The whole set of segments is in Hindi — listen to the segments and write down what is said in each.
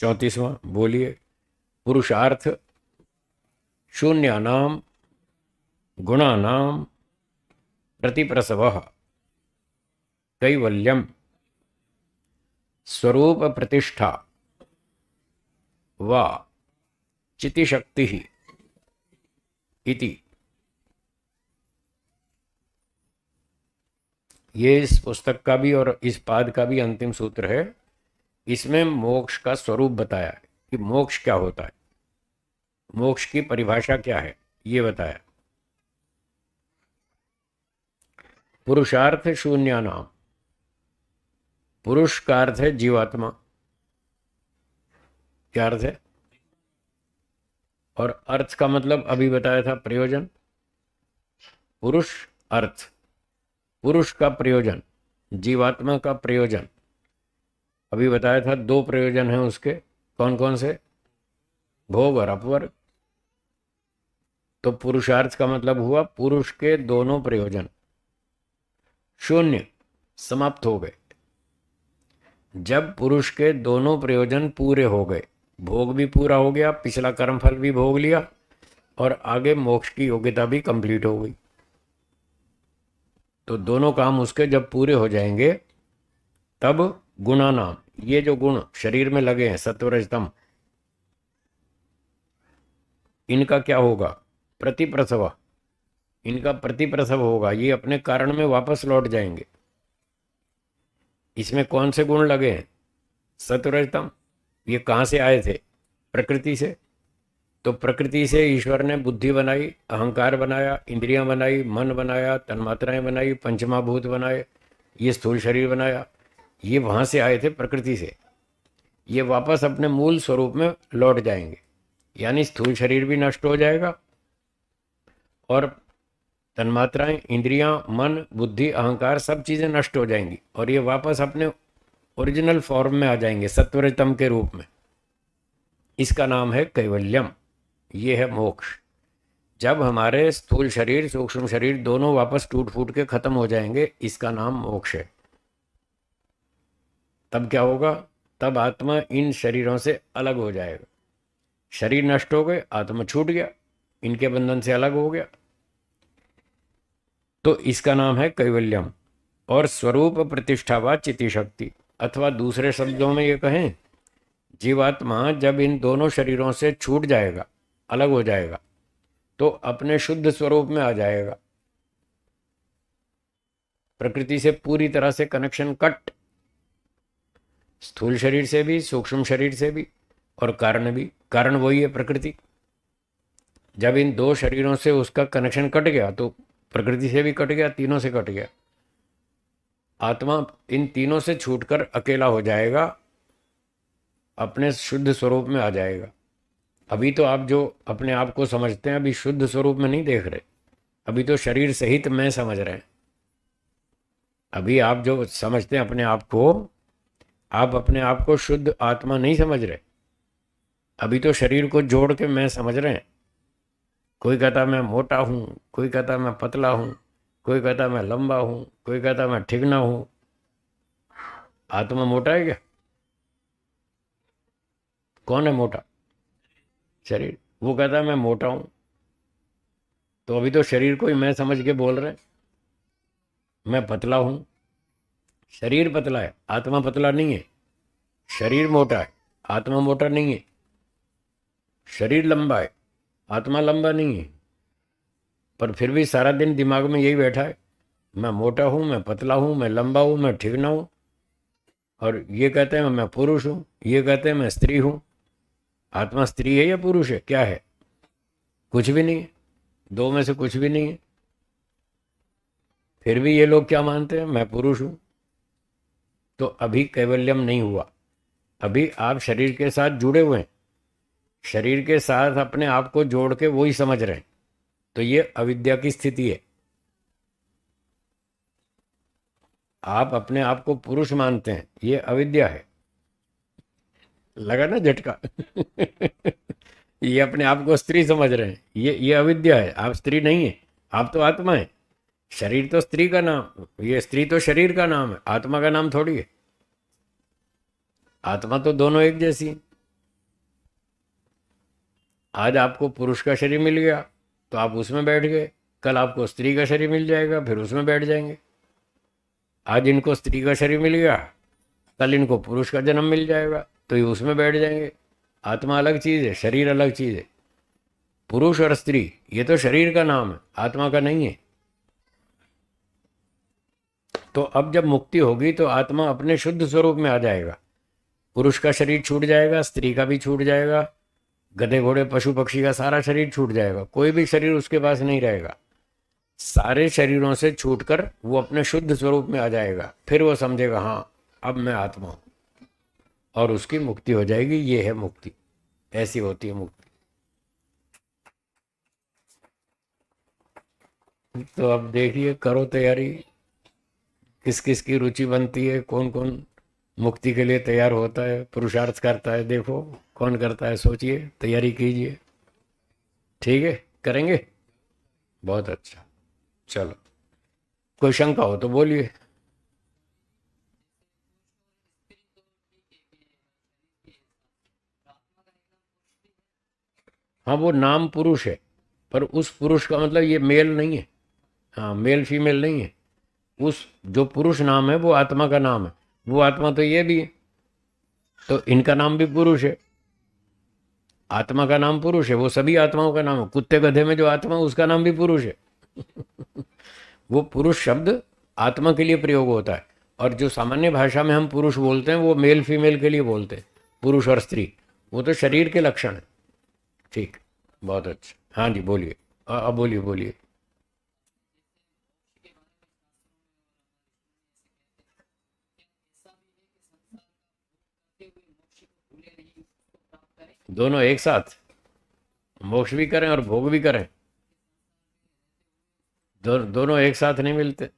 34वां बोलिए। पुरुषार्थ शून्यानाम गुणानाम प्रतिप्रसवः कैवल्यम स्वरूप प्रतिष्ठा वा चितिशक्ति इति। ये इस पुस्तक का भी और इस पाद का भी अंतिम सूत्र है। इसमें मोक्ष का स्वरूप बताया है कि मोक्ष क्या होता है, मोक्ष की परिभाषा क्या है, ये बताया। पुरुषार्थ शून्यानाम, पुरुष का अर्थ है जीवात्मा, क्या अर्थ है, और अर्थ का मतलब अभी बताया था प्रयोजन। पुरुष अर्थ, पुरुष का प्रयोजन, जीवात्मा का प्रयोजन। अभी बताया था दो प्रयोजन हैं उसके, कौन कौन से, भोग और अपवर्ग। तो पुरुषार्थ का मतलब हुआ पुरुष के दोनों प्रयोजन शून्य समाप्त हो गए। जब पुरुष के दोनों प्रयोजन पूरे हो गए, भोग भी पूरा हो गया, पिछला कर्मफल भी भोग लिया और आगे मोक्ष की योग्यता भी कंप्लीट हो गई, तो दोनों काम उसके जब पूरे हो जाएंगे तब गुणानाम, ये जो गुण शरीर में लगे हैं सत्वरजतम, इनका क्या होगा, प्रतिप्रसव, इनका प्रतिप्रसव होगा, ये अपने कारण में वापस लौट जाएंगे। इसमें कौन से गुण लगे हैं, सत्वरजतम, ये कहाँ से आए थे, प्रकृति से। तो प्रकृति से ईश्वर ने बुद्धि बनाई, अहंकार बनाया, इंद्रियां बनाई, मन बनाया, तन्मात्राएं बनाई, पंचमहाभूत बनाए, ये स्थूल शरीर बनाया, ये वहाँ से आए थे प्रकृति से। ये वापस अपने मूल स्वरूप में लौट जाएंगे, यानी स्थूल शरीर भी नष्ट हो जाएगा और तन्मात्राएं, इंद्रियां, मन, बुद्धि, अहंकार सब चीज़ें नष्ट हो जाएंगी और ये वापस अपने ओरिजिनल फॉर्म में आ जाएंगे सत्वरजतम के रूप में। इसका नाम है कैवल्यम, ये है मोक्ष। जब हमारे स्थूल शरीर सूक्ष्म शरीर दोनों वापस टूट फूट के खत्म हो जाएंगे, इसका नाम मोक्ष है। तब क्या होगा, तब आत्मा इन शरीरों से अलग हो जाएगा। शरीर नष्ट हो गए, आत्मा छूट गया, इनके बंधन से अलग हो गया, तो इसका नाम है कैवल्यम। और स्वरूप प्रतिष्ठा व चिति शक्ति, अथवा दूसरे शब्दों में ये कहें, जीवात्मा जब इन दोनों शरीरों से छूट जाएगा, अलग हो जाएगा, तो अपने शुद्ध स्वरूप में आ जाएगा। प्रकृति से पूरी तरह से कनेक्शन कट, स्थूल शरीर से भी, सूक्ष्म शरीर से भी, और कारण भी। कारण वही है प्रकृति। जब इन दो शरीरों से उसका कनेक्शन कट गया तो प्रकृति से भी कट गया, तीनों से कट गया। आत्मा इन तीनों से छूटकर अकेला हो जाएगा, अपने शुद्ध स्वरूप में आ जाएगा। अभी तो आप जो अपने आप को समझते हैं, अभी शुद्ध स्वरूप में नहीं देख रहे, अभी तो शरीर सहित मैं समझ रहे हैं। अभी आप जो समझते हैं अपने आप को, आप अपने आप को शुद्ध आत्मा नहीं समझ रहे, अभी तो शरीर को जोड़ के मैं समझ रहे हैं। कोई कहता मैं मोटा हूँ, कोई कहता मैं पतला हूँ, कोई कहता मैं लंबा हूँ, कोई कहता मैं ठिगना हूँ। आत्मा मोटा है क्या, कौन है मोटा, शरीर। वो कहता है मैं मोटा हूँ, तो अभी तो शरीर को ही मैं समझ के बोल रहे हैं। मैं पतला हूँ, शरीर पतला है, आत्मा पतला नहीं है। शरीर मोटा है, आत्मा मोटा नहीं है। शरीर लंबा है, आत्मा लंबा नहीं है। पर फिर भी सारा दिन दिमाग में यही बैठा है, मैं मोटा हूँ, मैं पतला हूँ, मैं लंबा हूँ, मैं ठिगना हूँ। और ये कहते हैं मैं पुरुष हूँ, ये कहते हैं मैं स्त्री हूँ। आत्मा स्त्री है या पुरुष है, क्या है, कुछ भी नहीं है, दो में से कुछ भी नहीं है। फिर भी ये लोग क्या मानते हैं, मैं पुरुष हूँ। तो अभी कैवल्यम नहीं हुआ, अभी आप शरीर के साथ जुड़े हुए हैं, शरीर के साथ अपने आप को जोड़ के वो ही समझ रहे हैं। तो ये अविद्या की स्थिति है। आप अपने आप को पुरुष मानते हैं, ये अविद्या है। लगा ना झटका ये अपने आप को स्त्री समझ रहे हैं, ये अविद्या है। आप स्त्री नहीं है, आप तो आत्मा है। शरीर तो स्त्री का नाम, ये स्त्री तो शरीर का नाम है, आत्मा का नाम थोड़ी है। आत्मा तो दोनों एक जैसी है। आज आपको पुरुष का शरीर मिल गया तो आप उसमें बैठ गए, कल आपको स्त्री का शरीर मिल जाएगा फिर उसमें बैठ जाएंगे। आज इनको स्त्री का शरीर मिल गया, कल इनको पुरुष का जन्म मिल जाएगा तो ये उसमें बैठ जाएंगे। आत्मा अलग चीज़ है, शरीर अलग चीज़ है। पुरुष और स्त्री ये तो शरीर का नाम है, आत्मा का नहीं है। तो अब जब मुक्ति होगी तो आत्मा अपने शुद्ध स्वरूप में आ जाएगा। पुरुष का शरीर छूट जाएगा, स्त्री का भी छूट जाएगा, गधे घोड़े पशु पक्षी का सारा शरीर छूट जाएगा, कोई भी शरीर उसके पास नहीं रहेगा। सारे शरीरों से छूटकर वो अपने शुद्ध स्वरूप में आ जाएगा। फिर वो समझेगा हाँ अब मैं आत्मा हूँ, और उसकी मुक्ति हो जाएगी। ये है मुक्ति, ऐसी होती है मुक्ति। तो अब देखिए, करो तैयारी, किस किस की रुचि बनती है, कौन कौन मुक्ति के लिए तैयार होता है, पुरुषार्थ करता है, देखो कौन करता है, सोचिए, तैयारी कीजिए। ठीक है, करेंगे, बहुत अच्छा। चलो, कोई शंका हो तो बोलिए। हाँ, वो नाम पुरुष है, पर उस पुरुष का मतलब ये मेल नहीं है। हाँ, मेल फीमेल नहीं है। उस जो पुरुष नाम है वो आत्मा का नाम है। वो आत्मा तो ये भी है, तो इनका नाम भी पुरुष है। आत्मा का नाम पुरुष है, वो सभी आत्माओं का नाम है। कुत्ते गधे में जो आत्मा है उसका नाम भी पुरुष है। वो पुरुष शब्द आत्मा के लिए प्रयोग होता है, और जो सामान्य भाषा में हम पुरुष बोलते हैं वो मेल फीमेल के लिए बोलते हैं, पुरुष और स्त्री। वो तो शरीर के लक्षण है। ठीक, बहुत अच्छा। हाँ जी, बोलिए, अब बोलिए बोलिए। दोनों एक साथ मोक्ष भी करें और भोग भी करें? दोनों एक साथ नहीं मिलते।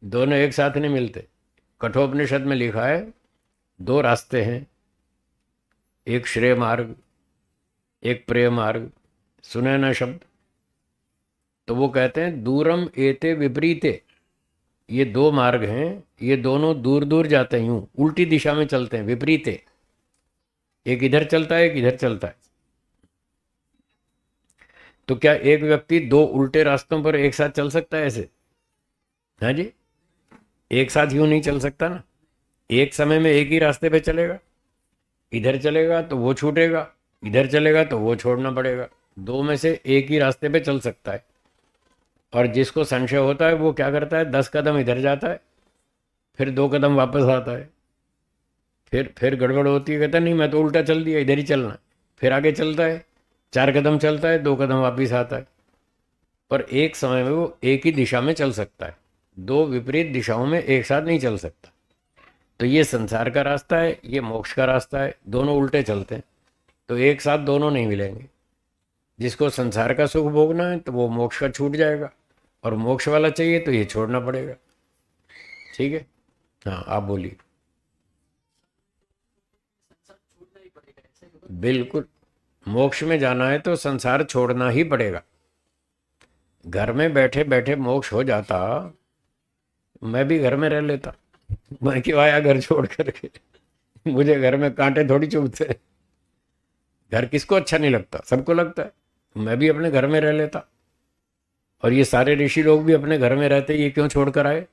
दोनों एक साथ नहीं मिलते। कठोपनिषद में लिखा है दो रास्ते हैं, एक श्रेय मार्ग, एक प्रेय मार्ग। सुने ना शब्द? तो वो कहते हैं दूरम एते विपरीते, ये दो मार्ग हैं, ये दोनों दूर दूर जाते हैं, यूं उल्टी दिशा में चलते हैं, विपरीते। एक इधर चलता है, एक इधर चलता है। तो क्या एक व्यक्ति दो उल्टे रास्तों पर एक साथ चल सकता है ऐसे? हाँ जी, एक साथ यूं नहीं चल सकता ना। एक समय में एक ही रास्ते पे चलेगा, इधर चलेगा तो वो छूटेगा, इधर चलेगा तो वो छोड़ना पड़ेगा। दो में से एक ही रास्ते पे चल सकता है। और जिसको संशय होता है वो क्या करता है, 10 कदम इधर जाता है, फिर 2 कदम वापस आता है, फिर गड़बड़ होती है, कहता नहीं मैं तो उल्टा चल दिया, इधर ही चलना है। फिर आगे चलता है, 4 कदम चलता है, 2 कदम वापिस आता है। पर एक समय में वो एक ही दिशा में चल सकता है, दो विपरीत दिशाओं में एक साथ नहीं चल सकता। तो ये संसार का रास्ता है, ये मोक्ष का रास्ता है, दोनों उल्टे चलते हैं, तो एक साथ दोनों नहीं मिलेंगे। जिसको संसार का सुख भोगना है तो वो मोक्ष का छूट जाएगा, और मोक्ष वाला चाहिए तो ये छोड़ना पड़ेगा। ठीक है, हाँ आप बोलिए। बिल्कुल, मोक्ष में जाना है तो संसार छोड़ना ही पड़ेगा। घर में बैठे बैठे मोक्ष हो जाता, मैं भी घर में रह लेता। मैं क्यों आया घर छोड़ करके? मुझे घर में कांटे थोड़ी चुभते। घर किसको अच्छा नहीं लगता? सबको लगता है। मैं भी अपने घर में रह लेता, और ये सारे ऋषि लोग भी अपने घर में रहते, ये क्यों छोड़ कर आए?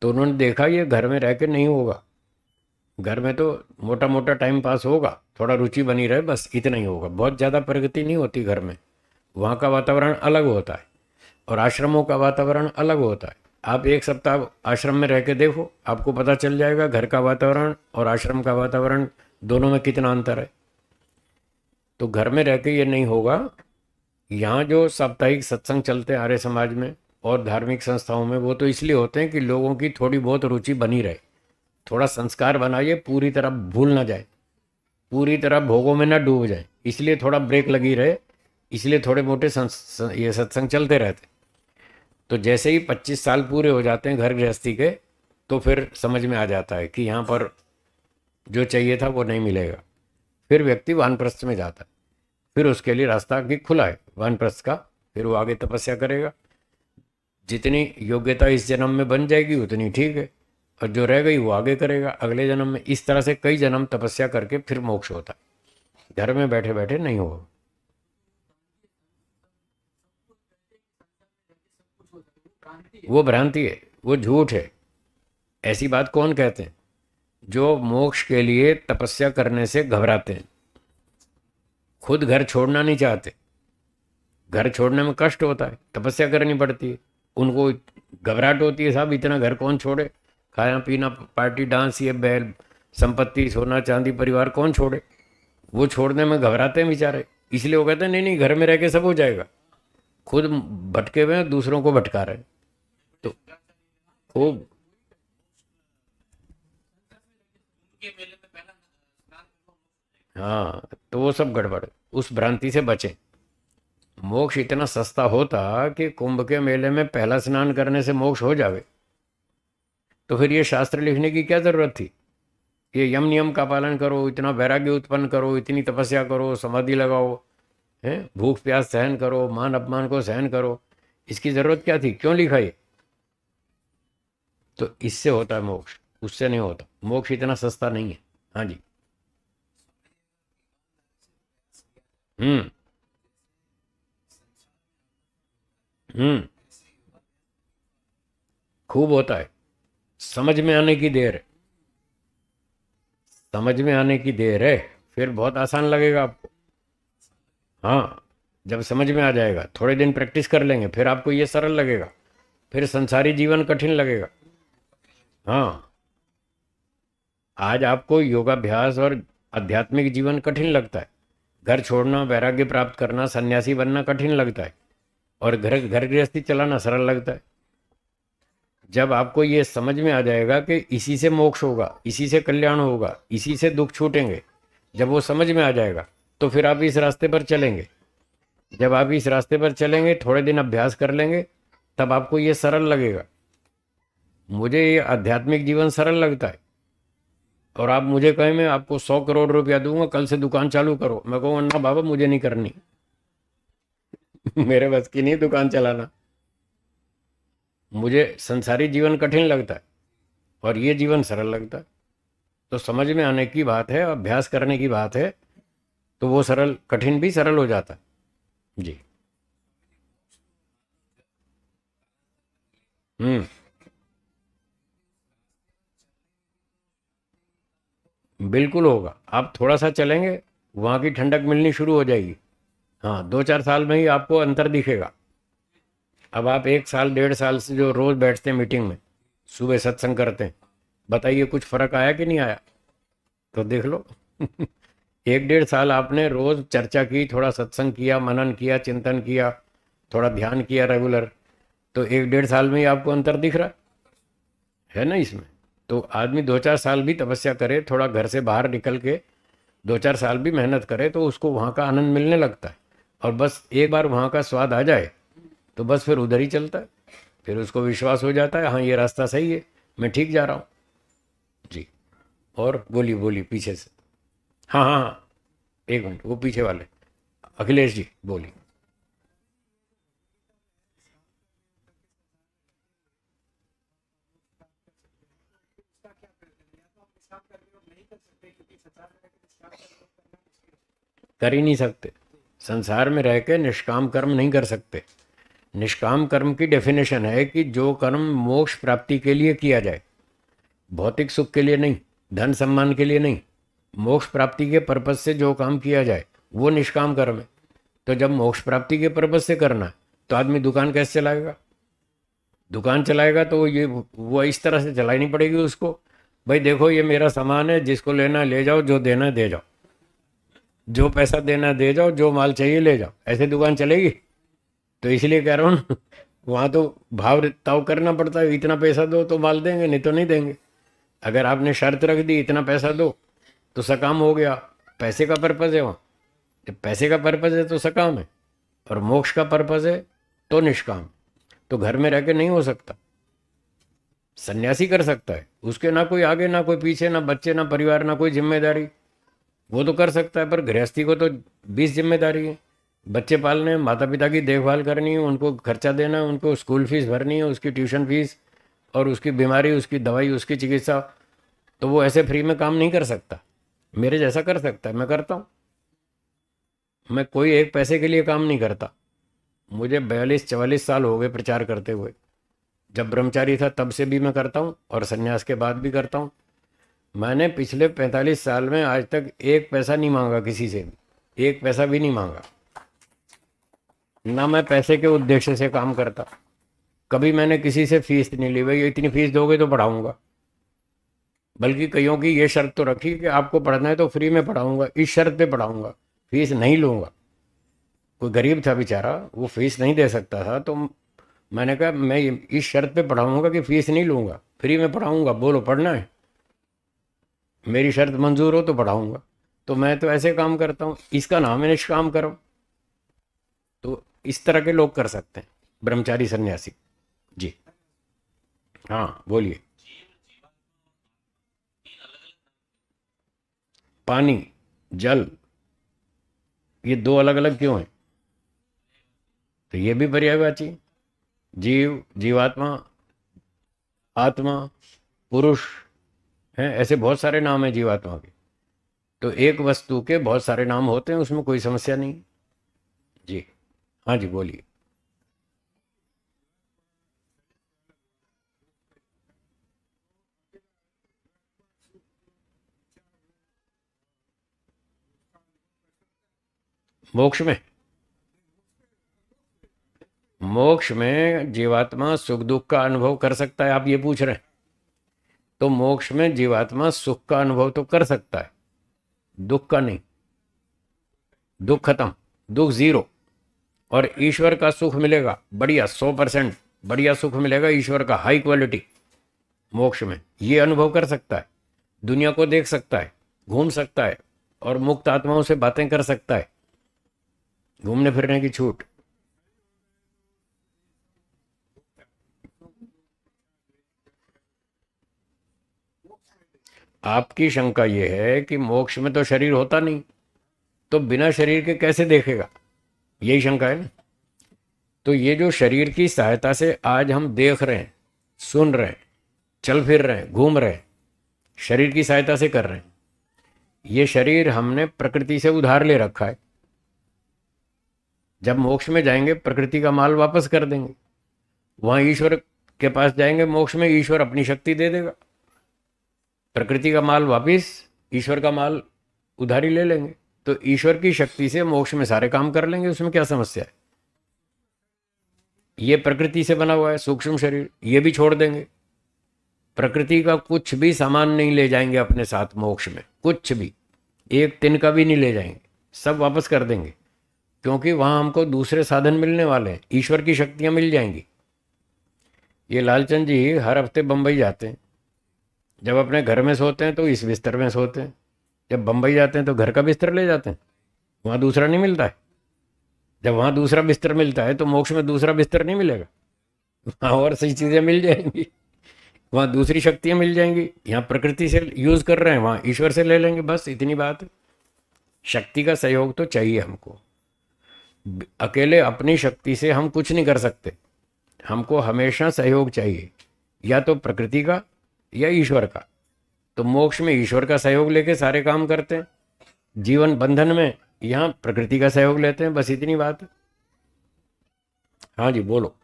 तो उन्होंने देखा ये घर में रह के नहीं होगा। घर में तो मोटा मोटा टाइम पास होगा, थोड़ा रुचि बनी रहे, बस इतना ही होगा। बहुत ज़्यादा प्रगति नहीं होती घर में। वहाँ का वातावरण अलग होता है, और आश्रमों का वातावरण अलग होता है। आप एक सप्ताह आश्रम में रह के देखो, आपको पता चल जाएगा घर का वातावरण और आश्रम का वातावरण दोनों में कितना अंतर है। तो घर में रह के ये नहीं होगा। यहाँ जो साप्ताहिक सत्संग चलते हैं आर्य समाज में और धार्मिक संस्थाओं में, वो तो इसलिए होते हैं कि लोगों की थोड़ी बहुत रुचि बनी रहे, थोड़ा संस्कार बनाइए, पूरी तरह भूल ना जाए, पूरी तरह भोगों में ना डूब जाए, इसलिए थोड़ा ब्रेक लगी रहे, इसलिए थोड़े मोटे ये सत्संग चलते रहते। तो जैसे ही 25 साल पूरे हो जाते हैं घर गृहस्थी के, तो फिर समझ में आ जाता है कि यहाँ पर जो चाहिए था वो नहीं मिलेगा। फिर व्यक्ति वानप्रस्थ में जाता है, फिर उसके लिए रास्ता भी खुला है वानप्रस्थ का। फिर वो आगे तपस्या करेगा, जितनी योग्यता इस जन्म में बन जाएगी उतनी ठीक है, और जो रह गई वो आगे करेगा अगले जन्म में। इस तरह से कई जन्म तपस्या करके फिर मोक्ष होता है। घर में बैठे बैठे नहीं होगा। वो भ्रांति है, वो झूठ है। ऐसी बात कौन कहते हैं? जो मोक्ष के लिए तपस्या करने से घबराते हैं, खुद घर छोड़ना नहीं चाहते। घर छोड़ने में कष्ट होता है, तपस्या करनी पड़ती है, उनको घबराहट होती है, साहब इतना घर कौन छोड़े, खाना पीना पार्टी डांस ये बैल संपत्ति सोना चांदी परिवार कौन छोड़े। वो छोड़ने में घबराते हैं बेचारे, इसलिए वो कहते हैं नहीं नहीं घर में रह के सब हो जाएगा। खुद भटके हुए हैं, दूसरों को भटका रहे हैं। तो खूब, हाँ, तो वो सब गड़बड़ है। उस भ्रांति से बचें। मोक्ष इतना सस्ता होता कि कुंभ के मेले में पहला स्नान करने से मोक्ष हो जावे, तो फिर ये शास्त्र लिखने की क्या जरूरत थी? ये यम नियम का पालन करो, इतना वैराग्य उत्पन्न करो, इतनी तपस्या करो, समाधि लगाओ, हैं, भूख प्यास सहन करो, मान अपमान को सहन करो, इसकी जरूरत क्या थी? क्यों लिखा ये? तो इससे होता है मोक्ष, उससे नहीं होता। मोक्ष इतना सस्ता नहीं है। हाँ जी। हम्म। हम्म। खूब होता है। समझ में आने की देर है, समझ में आने की देर है, फिर बहुत आसान लगेगा आपको। हाँ, जब समझ में आ जाएगा, थोड़े दिन प्रैक्टिस कर लेंगे, फिर आपको ये सरल लगेगा, फिर संसारी जीवन कठिन लगेगा। हाँ, आज आपको योगाभ्यास और आध्यात्मिक जीवन कठिन लगता है, घर छोड़ना, वैराग्य प्राप्त करना, सन्यासी बनना कठिन लगता है, और घर घर गृहस्थी चलाना सरल लगता है। जब आपको ये समझ में आ जाएगा कि इसी से मोक्ष होगा, इसी से कल्याण होगा, इसी से दुख छूटेंगे, जब वो समझ में आ जाएगा, तो फिर आप इस रास्ते पर चलेंगे। जब आप इस रास्ते पर चलेंगे, थोड़े दिन अभ्यास कर लेंगे, तब आपको ये सरल लगेगा। मुझे ये आध्यात्मिक जीवन सरल लगता है, और आप मुझे कहें मैं आपको 100 करोड़ रुपया दूंगा, कल से दुकान चालू करो, मैं कहूँगा ना बाबा मुझे नहीं करनी। मेरे बस की नहीं दुकान चलाना। मुझे संसारी जीवन कठिन लगता है, और ये जीवन सरल लगता है। तो समझ में आने की बात है, अभ्यास करने की बात है, तो वो सरल, कठिन भी सरल हो जाता है। जी। हम्म। बिल्कुल होगा। आप थोड़ा सा चलेंगे, वहाँ की ठंडक मिलनी शुरू हो जाएगी। हाँ, 2-4 साल में ही आपको अंतर दिखेगा। अब आप 1 साल 1.5 साल से जो रोज बैठते हैं मीटिंग में, सुबह सत्संग करते हैं, बताइए कुछ फर्क आया कि नहीं आया? तो देख लो। 1-1.5 साल आपने रोज चर्चा की, थोड़ा सत्संग किया, मनन किया, चिंतन किया, थोड़ा ध्यान किया रेगुलर, तो 1-1.5 साल में ही आपको अंतर दिख रहा है ना इसमें। तो आदमी 2-4 साल भी तपस्या करे, थोड़ा घर से बाहर निकल के 2-4 साल भी मेहनत करे, तो उसको वहाँ का आनंद मिलने लगता है। और बस एक बार वहाँ का स्वाद आ जाए, तो बस फिर उधर ही चलता है। फिर उसको विश्वास हो जाता है, हाँ ये रास्ता सही है, मैं ठीक जा रहा हूँ। जी। और बोलिए बोलिए पीछे से। हाँ हाँ हाँ, 1 मिनट, वो पीछे वाले अखिलेश जी बोलिए। कर ही नहीं सकते। संसार में रह के निष्काम कर्म नहीं कर सकते। निष्काम कर्म की डेफिनेशन है कि जो कर्म मोक्ष प्राप्ति के लिए किया जाए, भौतिक सुख के लिए नहीं, धन सम्मान के लिए नहीं, मोक्ष प्राप्ति के पर्पज से जो काम किया जाए वो निष्काम कर्म है। तो जब मोक्ष प्राप्ति के पर्पज से करना है, तो आदमी दुकान कैसे चलाएगा? दुकान चलाएगा तो ये वो इस तरह से चलानी पड़ेगी उसको, भाई देखो ये मेरा सामान है, जिसको लेना है ले जाओ, जो देना है दे जाओ, जो पैसा देना है दे जाओ, जो माल चाहिए ले जाओ। ऐसे दुकान चलेगी? तो इसलिए कह रहा हूँ ना, वहाँ तो भाव ताव करना पड़ता है, इतना पैसा दो तो माल देंगे, नहीं तो नहीं देंगे। अगर आपने शर्त रख दी इतना पैसा दो, तो सकाम हो गया। पैसे का पर्पज़ है वहाँ, जब पैसे का पर्पज़ है तो सकाम है, और मोक्ष का पर्पज़ है तो निष्काम। तो घर में रह के नहीं हो सकता। सन्यासी कर सकता है, उसके ना कोई आगे ना कोई पीछे, ना बच्चे ना परिवार ना कोई जिम्मेदारी, वो तो कर सकता है। पर गृहस्थी को तो 20 जिम्मेदारी है। बच्चे पालने, माता पिता की देखभाल करनी है, उनको खर्चा देना है, उनको स्कूल फीस भरनी है, उसकी ट्यूशन फीस, और उसकी बीमारी, उसकी दवाई, उसकी चिकित्सा। तो वो ऐसे फ्री में काम नहीं कर सकता। मेरे जैसा कर सकता है, मैं करता हूँ। मैं कोई एक पैसे के लिए काम नहीं करता। मुझे 42-44 साल हो गए प्रचार करते हुए। जब ब्रह्मचारी था तब से भी मैं करता हूँ और संन्यास के बाद भी करता हूँ। मैंने पिछले 45 साल में आज तक एक पैसा नहीं मांगा किसी से भी, एक पैसा भी नहीं मांगा। ना मैं पैसे के उद्देश्य से काम करता। कभी मैंने किसी से फीस नहीं ली, भाई इतनी फीस दोगे तो पढ़ाऊंगा। बल्कि कईयों की ये शर्त तो रखी कि आपको पढ़ना है तो फ्री में पढ़ाऊंगा, इस शर्त पे पढ़ाऊंगा, फीस नहीं लूंगा। कोई गरीब था बेचारा, वो फीस नहीं दे सकता था, तो मैंने कहा मैं इस शर्त पे पढ़ाऊंगा कि फीस नहीं लूंगा, फ्री में पढ़ाऊंगा, बोलो पढ़ना है, मेरी शर्त मंजूर हो तो पढ़ाऊंगा। तो मैं तो ऐसे काम करता हूँ, इसका नाम है निष्काम कर्म। तो इस तरह के लोग कर सकते हैं, ब्रह्मचारी सन्यासी। जी हाँ बोलिए। पानी, जल, ये दो अलग अलग क्यों हैं? तो ये भी पर्यायवाची। जीव, जीवात्मा, आत्मा, पुरुष हैं, ऐसे बहुत सारे नाम हैं जीवात्मा के। तो एक वस्तु के बहुत सारे नाम होते हैं, उसमें कोई समस्या नहीं। जी हाँ जी बोलिए। मोक्ष में, मोक्ष में जीवात्मा सुख दुख का अनुभव कर सकता है, आप ये पूछ रहे हैं? तो मोक्ष में जीवात्मा सुख का अनुभव तो कर सकता है, दुख का नहीं। दुख खत्म, दुख जीरो। और ईश्वर का सुख मिलेगा बढ़िया, 100% बढ़िया सुख मिलेगा ईश्वर का, हाई क्वालिटी। मोक्ष में ये अनुभव कर सकता है, दुनिया को देख सकता है, घूम सकता है, और मुक्त आत्माओं से बातें कर सकता है, घूमने फिरने की छूट। आपकी शंका यह है कि मोक्ष में तो शरीर होता नहीं, तो बिना शरीर के कैसे देखेगा, यही शंका है ना? तो ये जो शरीर की सहायता से आज हम देख रहे हैं, सुन रहे हैं, चल फिर रहे हैं, घूम रहे हैं, शरीर की सहायता से कर रहे हैं। ये शरीर हमने प्रकृति से उधार ले रखा है। जब मोक्ष में जाएंगे प्रकृति का माल वापस कर देंगे, वहां ईश्वर के पास जाएंगे, मोक्ष में ईश्वर अपनी शक्ति दे देगा। प्रकृति का माल वापिस, ईश्वर का माल उधारी ले लेंगे। तो ईश्वर की शक्ति से मोक्ष में सारे काम कर लेंगे, उसमें क्या समस्या है? ये प्रकृति से बना हुआ है सूक्ष्म शरीर, ये भी छोड़ देंगे। प्रकृति का कुछ भी सामान नहीं ले जाएंगे अपने साथ मोक्ष में, कुछ भी, एक तिनका भी नहीं ले जाएंगे, सब वापस कर देंगे। क्योंकि वहां हमको दूसरे साधन मिलने वाले हैं, ईश्वर की शक्तियां मिल जाएंगी। ये लालचंद जी हर हफ्ते बम्बई जाते हैं। जब अपने घर में सोते हैं तो इस बिस्तर में सोते हैं, जब बम्बई जाते हैं तो घर का बिस्तर ले जाते हैं, वहाँ दूसरा नहीं मिलता है। जब वहाँ दूसरा बिस्तर मिलता है तो मोक्ष में दूसरा बिस्तर नहीं मिलेगा, वहाँ और सही चीज़ें मिल जाएंगी, वहाँ दूसरी शक्तियाँ मिल जाएंगी। यहाँ प्रकृति से यूज़ कर रहे हैं, वहाँ ईश्वर से ले लेंगे, बस इतनी बात है। शक्ति का सहयोग तो चाहिए हमको, अकेले अपनी शक्ति से हम कुछ नहीं कर सकते, हमको हमेशा सहयोग चाहिए, या तो प्रकृति का या ईश्वर का। तो मोक्ष में ईश्वर का सहयोग लेके सारे काम करते हैं, जीवन बंधन में यहाँ प्रकृति का सहयोग लेते हैं, बस इतनी बात है। हाँ जी बोलो।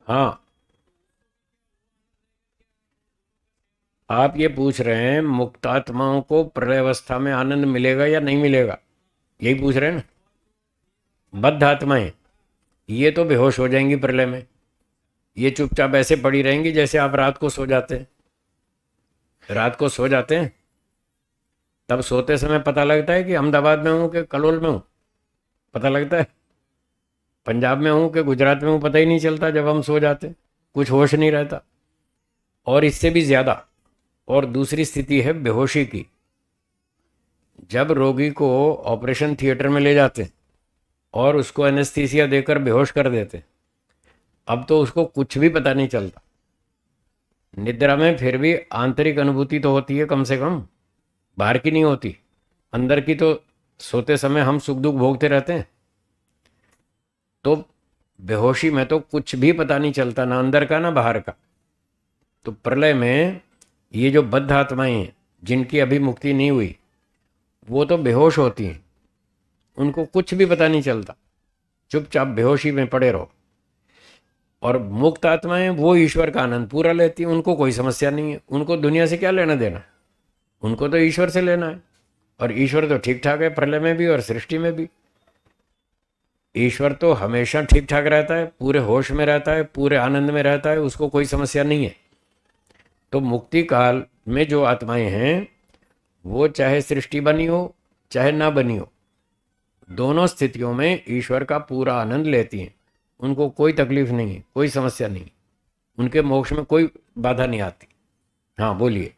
हाँ, आप ये पूछ रहे हैं मुक्तात्माओं को प्रलय अवस्था में आनंद मिलेगा या नहीं मिलेगा, यही पूछ रहे हैं ना? बद्ध आत्माएं ये तो बेहोश हो जाएंगी प्रलय में, ये चुपचाप ऐसे पड़ी रहेंगी जैसे आप रात को सो जाते हैं। रात को सो जाते हैं, तब सोते समय पता लगता है कि अहमदाबाद में हूँ कि कलोल में हूँ, पता लगता है। पंजाब में हूँ कि गुजरात में हूँ, पता ही नहीं चलता जब हम सो जाते हैं, कुछ होश नहीं रहता। और इससे भी ज़्यादा और दूसरी स्थिति है बेहोशी की। जब रोगी को ऑपरेशन थिएटर में ले जाते हैं और उसको एनेस्थीसिया देकर बेहोश कर देते हैं, अब तो उसको कुछ भी पता नहीं चलता। निद्रा में फिर भी आंतरिक अनुभूति तो होती है कम से कम, बाहर की नहीं होती, अंदर की तो सोते समय हम सुख दुख भोगते रहते हैं। तो बेहोशी में तो कुछ भी पता नहीं चलता, ना अंदर का ना बाहर का। तो प्रलय में ये जो बद्ध आत्माएं हैं जिनकी अभी मुक्ति नहीं हुई, वो तो बेहोश होती हैं, उनको कुछ भी पता नहीं चलता, चुपचाप बेहोशी में पड़े रहो। और मुक्त आत्माएं वो ईश्वर का आनंद पूरा लेती हैं, उनको कोई समस्या नहीं है, उनको दुनिया से क्या लेना देना, उनको तो ईश्वर से लेना है। और ईश्वर तो ठीक ठाक है प्रलय में भी और सृष्टि में भी। ईश्वर तो हमेशा ठीक ठाक रहता है, पूरे होश में रहता है, पूरे आनंद में रहता है, उसको कोई समस्या नहीं है। तो मुक्ति काल में जो आत्माएं हैं वो चाहे सृष्टि बनी हो चाहे ना बनी हो, दोनों स्थितियों में ईश्वर का पूरा आनंद लेती हैं, उनको कोई तकलीफ नहीं है, कोई समस्या नहीं, उनके मोक्ष में कोई बाधा नहीं आती। हाँ बोलिए,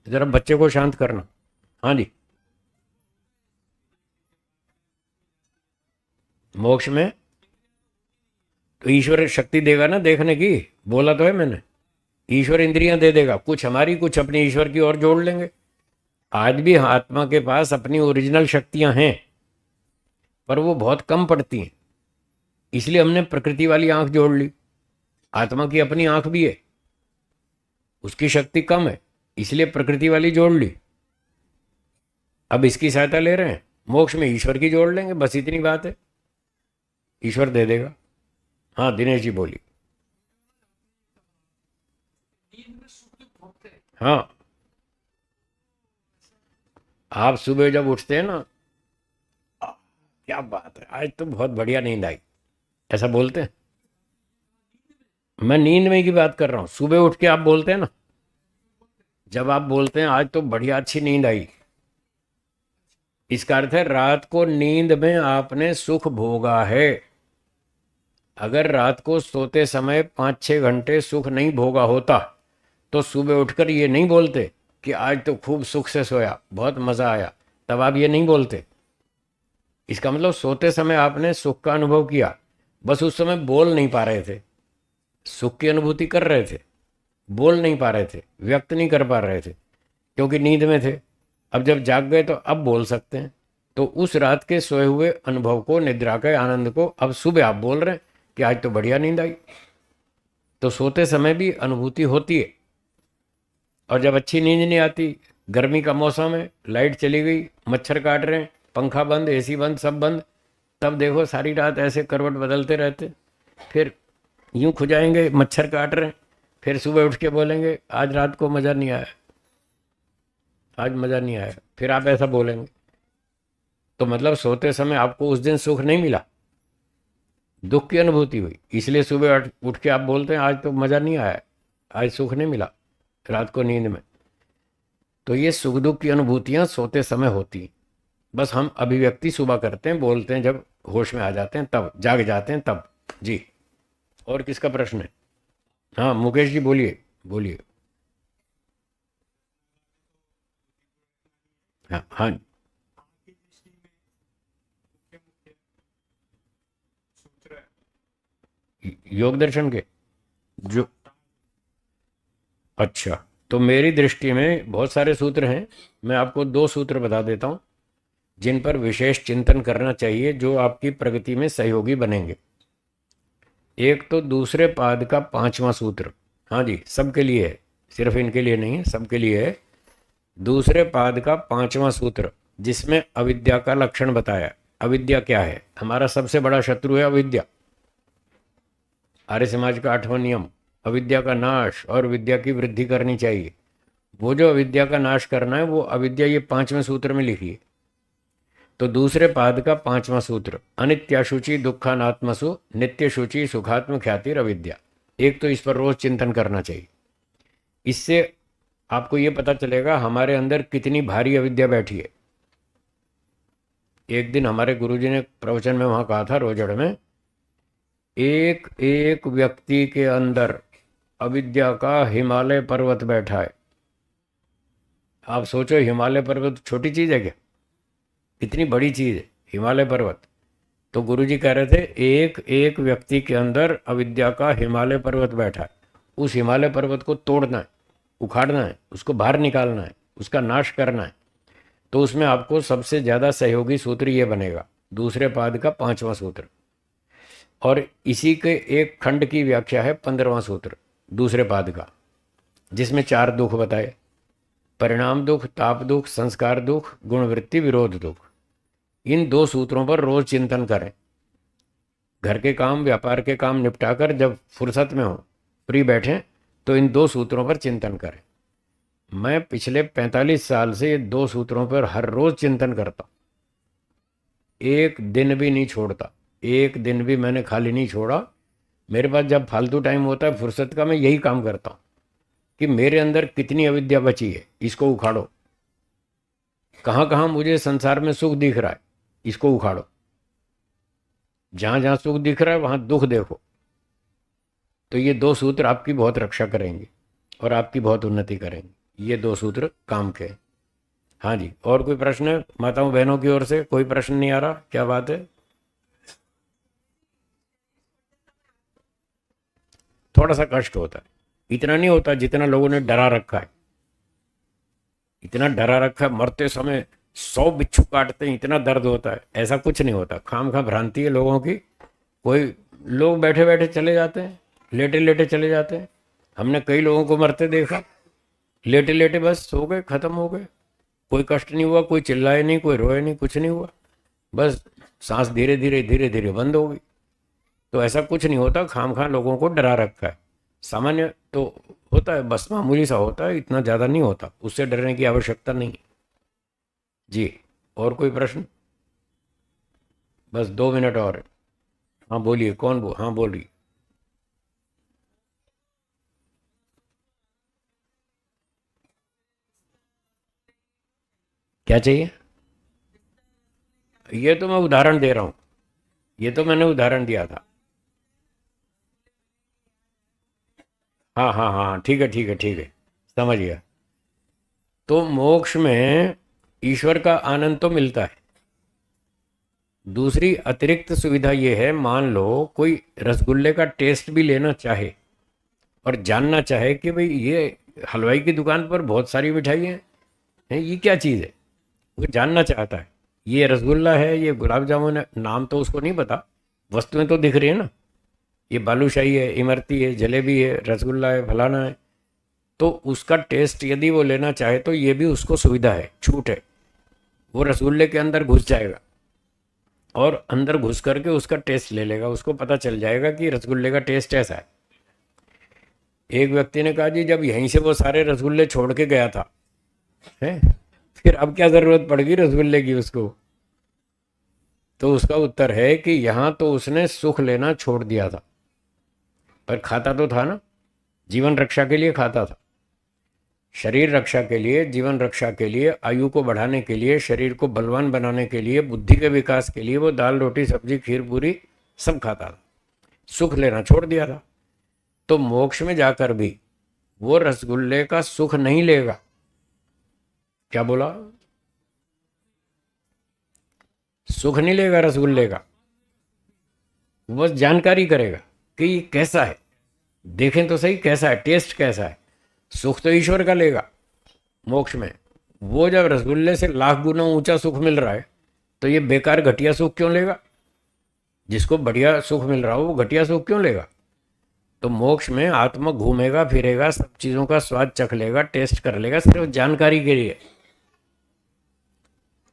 जरा बच्चे को शांत करना। हाँ जी, मोक्ष में तो ईश्वर शक्ति देगा ना देखने की, बोला तो है मैंने, ईश्वर इंद्रियां दे देगा, कुछ हमारी कुछ अपनी ईश्वर की और जोड़ लेंगे। आज भी आत्मा के पास अपनी ओरिजिनल शक्तियां हैं, पर वो बहुत कम पड़ती हैं, इसलिए हमने प्रकृति वाली आंख जोड़ ली। आत्मा की अपनी आंख भी है, उसकी शक्ति कम है, इसलिए प्रकृति वाली जोड़ ली। अब इसकी सहायता ले रहे हैं, मोक्ष में ईश्वर की जोड़ लेंगे, बस इतनी बात है, ईश्वर दे देगा। हाँ दिनेश जी बोलिए। हाँ, आप सुबह जब उठते हैं ना, क्या बात है, आज तो बहुत बढ़िया नींद आई, ऐसा बोलते हैं? मैं नींद में की बात कर रहा हूँ, सुबह उठ के आप बोलते हैं ना, जब आप बोलते हैं आज तो बढ़िया अच्छी नींद आई, इसका अर्थ है रात को नींद में आपने सुख भोगा है। अगर रात को सोते समय 5-6 घंटे सुख नहीं भोगा होता तो सुबह उठकर ये नहीं बोलते कि आज तो खूब सुख से सोया, बहुत मज़ा आया, तब आप ये नहीं बोलते। इसका मतलब सोते समय आपने सुख का अनुभव किया, बस उस समय बोल नहीं पा रहे थे, सुख की अनुभूति कर रहे थे, बोल नहीं पा रहे थे, व्यक्त नहीं कर पा रहे थे क्योंकि नींद में थे। अब जब जाग गए तो अब बोल सकते हैं। तो उस रात के सोए हुए अनुभव को, निद्रा के आनंद को, अब सुबह आप बोल रहे हैं कि आज तो बढ़िया नींद आई। तो सोते समय भी अनुभूति होती है। और जब अच्छी नींद नहीं आती, गर्मी का मौसम है, लाइट चली गई, मच्छर काट रहे हैं, पंखा बंद, एसी बंद, सब बंद, तब देखो सारी रात ऐसे करवट बदलते रहते, फिर यूं खुजाएंगे, मच्छर काट रहे हैं, फिर सुबह उठ के बोलेंगे आज रात को मज़ा नहीं आया, आज मज़ा नहीं आया, फिर आप ऐसा बोलेंगे। तो मतलब सोते समय आपको उस दिन सुख नहीं मिला, दुख की अनुभूति हुई, इसलिए सुबह उठ के आप बोलते हैं आज तो मज़ा नहीं आया, आज सुख नहीं मिला रात को नींद में। तो ये सुख दुख की अनुभूतियाँ सोते समय होती हैं, बस हम अभिव्यक्ति सुबह करते हैं, बोलते हैं जब होश में आ जाते हैं, तब जाग जाते हैं तब। जी, और किसका प्रश्न है? हाँ मुकेश जी बोलिए, बोलिए। हाँ हाँ, योग दर्शन के जो, अच्छा, तो मेरी दृष्टि में बहुत सारे सूत्र हैं, मैं आपको 2 सूत्र बता देता हूँ जिन पर विशेष चिंतन करना चाहिए, जो आपकी प्रगति में सहयोगी बनेंगे। एक तो दूसरे पाद का 5वां सूत्र, हाँ जी सबके लिए है, सिर्फ इनके लिए नहीं है, सबके लिए है। दूसरे पाद का 5वां सूत्र जिसमें अविद्या का लक्षण बताया। अविद्या क्या है? हमारा सबसे बड़ा शत्रु है अविद्या। आर्य समाज का 8वां नियम, अविद्या का नाश और विद्या की वृद्धि करनी चाहिए। वो जो अविद्या का नाश करना है वो अविद्या ये 5वें सूत्र में लिखी है। तो दूसरे पाद का 5वां सूत्र, अनित्याशुचि दुखानात्मसु नित्य शुचि सुखात्म ख्यातिर अविद्या। एक तो इस पर रोज चिंतन करना चाहिए, इससे आपको ये पता चलेगा हमारे अंदर कितनी भारी अविद्या बैठी है। एक दिन हमारे गुरुजी ने प्रवचन में वहाँ कहा था रोजड़ में, एक एक व्यक्ति के अंदर अविद्या का हिमालय पर्वत बैठा है। आप सोचो हिमालय पर्वत छोटी चीज़ है क्या? इतनी बड़ी चीज़ है हिमालय पर्वत। तो गुरुजी कह रहे थे एक एक व्यक्ति के अंदर अविद्या का हिमालय पर्वत बैठा है, उस हिमालय पर्वत को तोड़ना है, उखाड़ना है, उसको बाहर निकालना है, उसका नाश करना है। तो उसमें आपको सबसे ज़्यादा सहयोगी सूत्र ये बनेगा, दूसरे पाद का 5वां सूत्र। और इसी के एक खंड की व्याख्या है 15वां सूत्र दूसरे पाद का, जिसमें 4 दुख बताए: परिणाम दुख, ताप दुख, संस्कार दुख, गुणवृत्ति विरोध दुख। इन 2 सूत्रों पर रोज चिंतन करें। घर के काम, व्यापार के काम निपटाकर जब फुर्सत में हो, फ्री बैठें, तो इन 2 सूत्रों पर चिंतन करें। मैं पिछले 45 साल से ये 2 सूत्रों पर हर रोज चिंतन करता हूँ, एक दिन भी नहीं छोड़ता, एक दिन भी मैंने खाली नहीं छोड़ा। मेरे पास जब फालतू टाइम होता है फुर्सत का, मैं यही काम करता हूँ कि मेरे अंदर कितनी अविद्या बची है, इसको उखाड़ो। कहाँ कहाँ मुझे संसार में सुख दिख रहा है, इसको उखाड़ो। जहाँ जहाँ सुख दिख रहा है वहाँ दुख देखो। तो ये 2 सूत्र आपकी बहुत रक्षा करेंगे और आपकी बहुत उन्नति करेंगे। ये 2 सूत्र काम के। हाँ जी, और कोई प्रश्न है माताओं बहनों की ओर से? कोई प्रश्न नहीं आ रहा? क्या बात है? थोड़ा सा कष्ट होता है, इतना नहीं होता जितना लोगों ने डरा रखा है। इतना डरा रखा है, मरते समय 100 बिच्छू काटते हैं, इतना दर्द होता है। ऐसा कुछ नहीं होता, खाम खा भ्रांति है लोगों की। कोई लोग बैठे बैठे चले जाते हैं, लेटे लेटे चले जाते हैं। हमने कई लोगों को मरते देखा, लेटे लेटे बस सो गए, खत्म हो गए। कोई कष्ट नहीं हुआ, कोई चिल्लाए नहीं, कोई रोए नहीं, कुछ नहीं हुआ, बस सांस धीरे धीरे धीरे धीरे बंद हो गई। तो ऐसा कुछ नहीं होता, खाम खा लोगों को डरा रखा है। सामान्य तो होता है, बस मामूली सा होता है, इतना ज़्यादा नहीं होता, उससे डरने की आवश्यकता नहीं। जी, और कोई प्रश्न? बस 2 मिनट और है। हाँ बोलिए, हाँ बोलिए। क्या चाहिए? ये तो मैं उदाहरण दे रहा हूँ, ये तो मैंने उदाहरण दिया था। हाँ हाँ हाँ, ठीक है ठीक है ठीक है, समझ गया। तो मोक्ष में ईश्वर का आनंद तो मिलता है। दूसरी अतिरिक्त सुविधा ये है, मान लो कोई रसगुल्ले का टेस्ट भी लेना चाहे और जानना चाहे कि भाई ये हलवाई की दुकान पर बहुत सारी मिठाई हैं, ये क्या चीज़ है, वो जानना चाहता है। ये रसगुल्ला है, ये गुलाब जामुन है, नाम तो उसको नहीं पता, वस्तुएं तो दिख रही है ना। ये बालूशाही है, इमरती है, जलेबी है, रसगुल्ला है, फलाना है। तो उसका टेस्ट यदि वो लेना चाहे तो ये भी उसको सुविधा है, छूट है। वो रसगुल्ले के अंदर घुस जाएगा और अंदर घुस करके उसका टेस्ट ले लेगा, उसको पता चल जाएगा कि रसगुल्ले का टेस्ट ऐसा है। एक व्यक्ति ने कहा जी जब यहीं से वो सारे रसगुल्ले छोड़ के गया था, है, फिर अब क्या ज़रूरत पड़ गई रसगुल्ले की उसको? तो उसका उत्तर है कि यहाँ तो उसने सुख लेना छोड़ दिया था, पर खाता तो था ना, जीवन रक्षा के लिए खाता था। शरीर रक्षा के लिए, जीवन रक्षा के लिए, आयु को बढ़ाने के लिए, शरीर को बलवान बनाने के लिए, बुद्धि के विकास के लिए वो दाल रोटी सब्जी खीर पूरी सब खाता था, सुख लेना छोड़ दिया था। तो मोक्ष में जाकर भी वो रसगुल्ले का सुख नहीं लेगा। क्या बोला? सुख नहीं लेगा रसगुल्ले का, बस जानकारी करेगा कि ये कैसा है, देखें तो सही कैसा है, टेस्ट कैसा है। सुख तो ईश्वर का लेगा मोक्ष में। वो जब रसगुल्ले से लाख गुना ऊंचा सुख मिल रहा है तो ये बेकार घटिया सुख क्यों लेगा? जिसको बढ़िया सुख मिल रहा हो वो घटिया सुख क्यों लेगा? तो मोक्ष में आत्मा घूमेगा फिरेगा, सब चीज़ों का स्वाद चख लेगा, टेस्ट कर लेगा, सिर्फ जानकारी के लिए।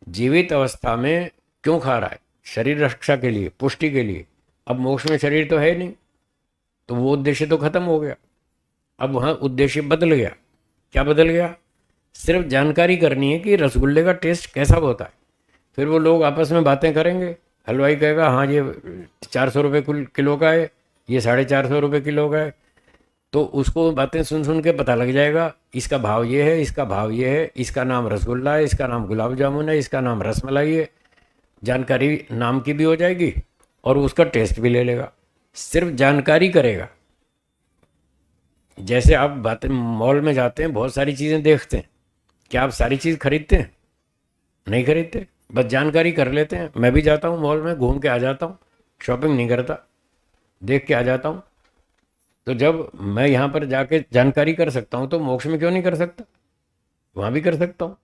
जीवित अवस्था में क्यों खा रहा है? शरीर रक्षा के लिए, पुष्टि के लिए। अब मोक्ष में शरीर तो है नहीं, तो वो उद्देश्य तो खत्म हो गया। अब वहाँ उद्देश्य बदल गया। क्या बदल गया? सिर्फ जानकारी करनी है कि रसगुल्ले का टेस्ट कैसा होता है। फिर वो लोग आपस में बातें करेंगे, हलवाई कहेगा हाँ ये 400 रुपये किलो का है, ये 450 रुपये किलो का है। तो उसको बातें सुन सुन के पता लग जाएगा इसका भाव ये है, इसका भाव ये है, इसका नाम रसगुल्ला है, इसका नाम गुलाब जामुन है, इसका नाम रसमलाई है। जानकारी नाम की भी हो जाएगी और उसका टेस्ट भी ले लेगा। सिर्फ जानकारी करेगा। जैसे आप बातें मॉल में जाते हैं, बहुत सारी चीज़ें देखते हैं, क्या आप सारी चीज़ खरीदते हैं? नहीं खरीदते, बस जानकारी कर लेते हैं। मैं भी जाता हूँ मॉल में, घूम के आ जाता हूँ, शॉपिंग नहीं करता, देख के आ जाता हूँ। तो जब मैं यहाँ पर जाके जानकारी कर सकता हूँ तो मोक्ष में क्यों नहीं कर सकता? वहाँ भी कर सकता हूँ,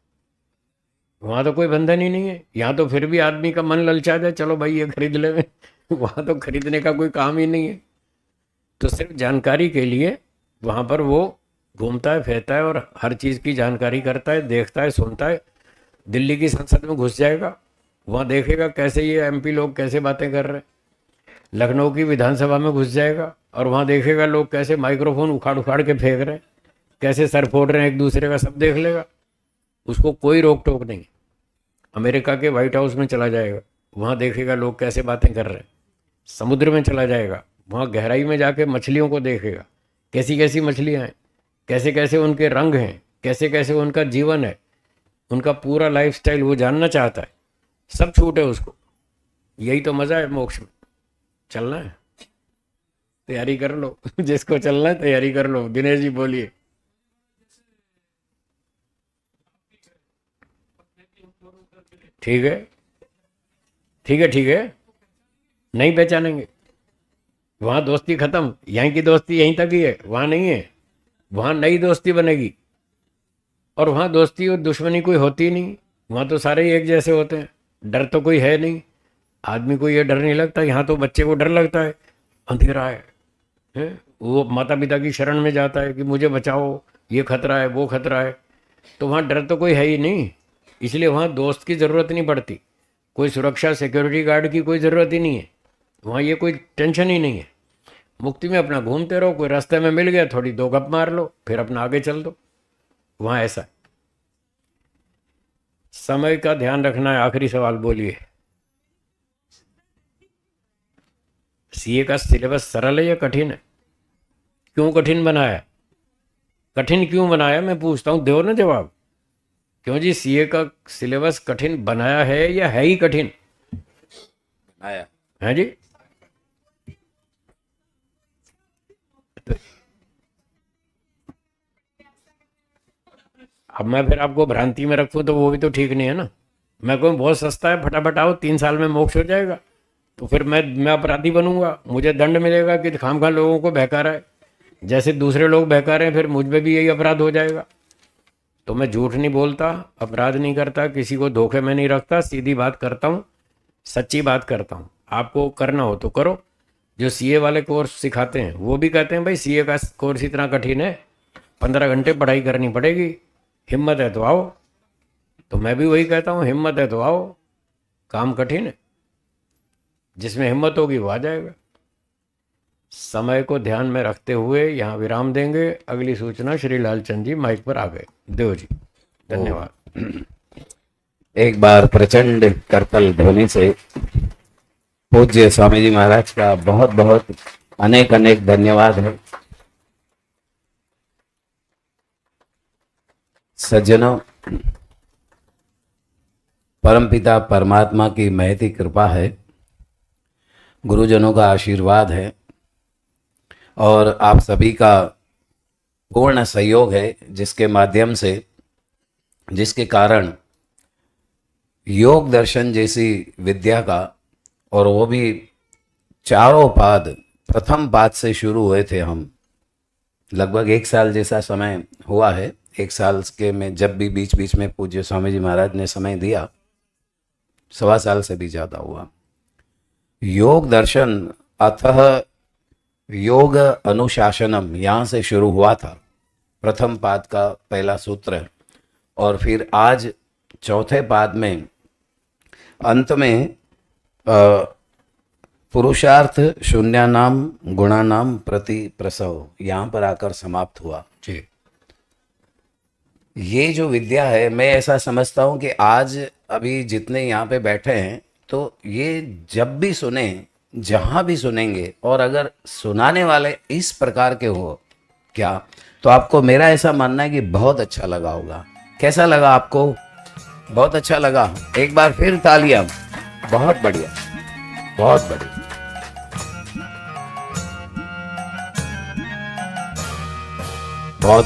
वहाँ तो कोई बंधन ही नहीं है। यहाँ तो फिर भी आदमी का मन ललचा जाए, चलो भाई ये खरीद ले, वहाँ तो खरीदने का कोई काम ही नहीं है। तो सिर्फ जानकारी के लिए वहाँ पर वो घूमता है, फिरता है और हर चीज़ की जानकारी करता है, देखता है, सुनता है। दिल्ली की संसद में घुस जाएगा, वहाँ देखेगा कैसे ये एमपी लोग कैसे बातें कर रहे हैं। लखनऊ की विधानसभा में घुस जाएगा और वहाँ देखेगा लोग कैसे माइक्रोफोन उखाड़ उखाड़ के फेंक रहे हैं, कैसे सर फोड़ रहे हैं एक दूसरे का, सब देख लेगा। उसको कोई रोक टोक नहीं। अमेरिका के व्हाइट हाउस में चला जाएगा, वहाँ देखेगा लोग कैसे बातें कर रहे हैं। समुद्र में चला जाएगा, वहाँ गहराई में जाके मछलियों को देखेगा, कैसी कैसी मछलियाँ हैं, कैसे कैसे उनके रंग हैं, कैसे कैसे उनका जीवन है, उनका पूरा लाइफस्टाइल वो जानना चाहता है। सब छूट है उसको। यही तो मज़ा है मोक्ष में। चलना है, तैयारी कर लो। जिसको चलना है तैयारी कर लो। दिनेश जी बोलिए। ठीक है, ठीक है, ठीक है। नहीं पहचानेंगे, वहाँ दोस्ती खत्म। यहाँ की दोस्ती यहीं तक ही है, वहाँ नहीं है। वहाँ नई दोस्ती बनेगी और वहाँ दोस्ती और दुश्मनी कोई होती नहीं। वहाँ तो सारे ही एक जैसे होते हैं, डर तो कोई है नहीं। आदमी को ये डर नहीं लगता। यहाँ तो बच्चे को डर लगता है, अंधेरा है? वो माता पिता की शरण में जाता है कि मुझे बचाओ, ये खतरा है, वो खतरा है। तो वहाँ डर तो कोई है ही नहीं, इसलिए वहाँ दोस्त की ज़रूरत नहीं पड़ती। कोई सुरक्षा सिक्योरिटी गार्ड की कोई ज़रूरत ही नहीं है। वहाँ ये कोई टेंशन ही नहीं है। मुक्ति में अपना घूमते रहो, कोई रास्ते में मिल गया थोड़ी दो गप मार लो, फिर अपना आगे चल दो। वहाँ ऐसा है। समय का ध्यान रखना है। आखिरी सवाल बोलिए। सीए का सिलेबस सरल है या कठिन है? क्यों कठिन बनाया? कठिन क्यों बनाया मैं पूछता हूँ, दो ना जवाब। क्यों जी सीए का सिलेबस कठिन बनाया है या है ही कठिन? आया है जी। अब मैं फिर आपको भ्रांति में रखूं तो वो भी तो ठीक नहीं है ना। मैं कहूँ बहुत सस्ता है, फटाफट आओ, 3 साल में मोक्ष हो जाएगा, तो फिर मैं अपराधी बनूंगा, मुझे दंड मिलेगा कि खामखा लोगों को बहका रहा है। जैसे दूसरे लोग बहका रहे हैं, फिर मुझ में भी यही अपराध हो जाएगा। तो मैं झूठ नहीं बोलता, अपराध नहीं करता, किसी को धोखे में नहीं रखता, सीधी बात करता हूँ, सच्ची बात करता हूँ। आपको करना हो तो करो। जो सीए वाले कोर्स सिखाते हैं वो भी कहते हैं भाई सीए का कोर्स इतना कठिन है, 15 घंटे पढ़ाई करनी पड़ेगी, हिम्मत है तो आओ। तो मैं भी वही कहता हूँ, हिम्मत है तो आओ। काम कठिन है, जिसमें हिम्मत होगी वो आ जाएगा। समय को ध्यान में रखते हुए यहाँ विराम देंगे। अगली सूचना श्री लालचंद जी माइक पर आ गए। देव जी धन्यवाद। एक बार प्रचंड करतल ध्वनि से पूज्य स्वामी जी महाराज का बहुत बहुत अनेक अनेक धन्यवाद है। सज्जनों, परमपिता परमात्मा की महती कृपा है, गुरुजनों का आशीर्वाद है और आप सभी का पूर्ण सहयोग है, जिसके माध्यम से, जिसके कारण योग दर्शन जैसी विद्या का, और वो भी चारों पाद, प्रथम पाद से शुरू हुए थे हम। लगभग 1 साल जैसा समय हुआ है। 1 साल के में जब भी बीच बीच में पूज्य स्वामी जी महाराज ने समय दिया, 1.25 साल से भी ज़्यादा हुआ। योग दर्शन अतः योग अनुशासनम यहाँ से शुरू हुआ था, प्रथम पाद का पहला सूत्र, और फिर आज चौथे पाद में अंत में पुरुषार्थ शून्यानाम गुणानाम प्रति प्रसव यहाँ पर आकर समाप्त हुआ। जी, ये जो विद्या है, मैं ऐसा समझता हूँ कि आज अभी जितने यहाँ पे बैठे हैं, तो ये जब भी सुने, जहाँ भी सुनेंगे, और अगर सुनाने वाले इस प्रकार के हो क्या, तो आपको, मेरा ऐसा मानना है कि बहुत अच्छा लगा होगा। कैसा लगा आपको? बहुत अच्छा लगा। एक बार फिर तालियां। बहुत बढ़िया, बहुत बढ़िया, बहुत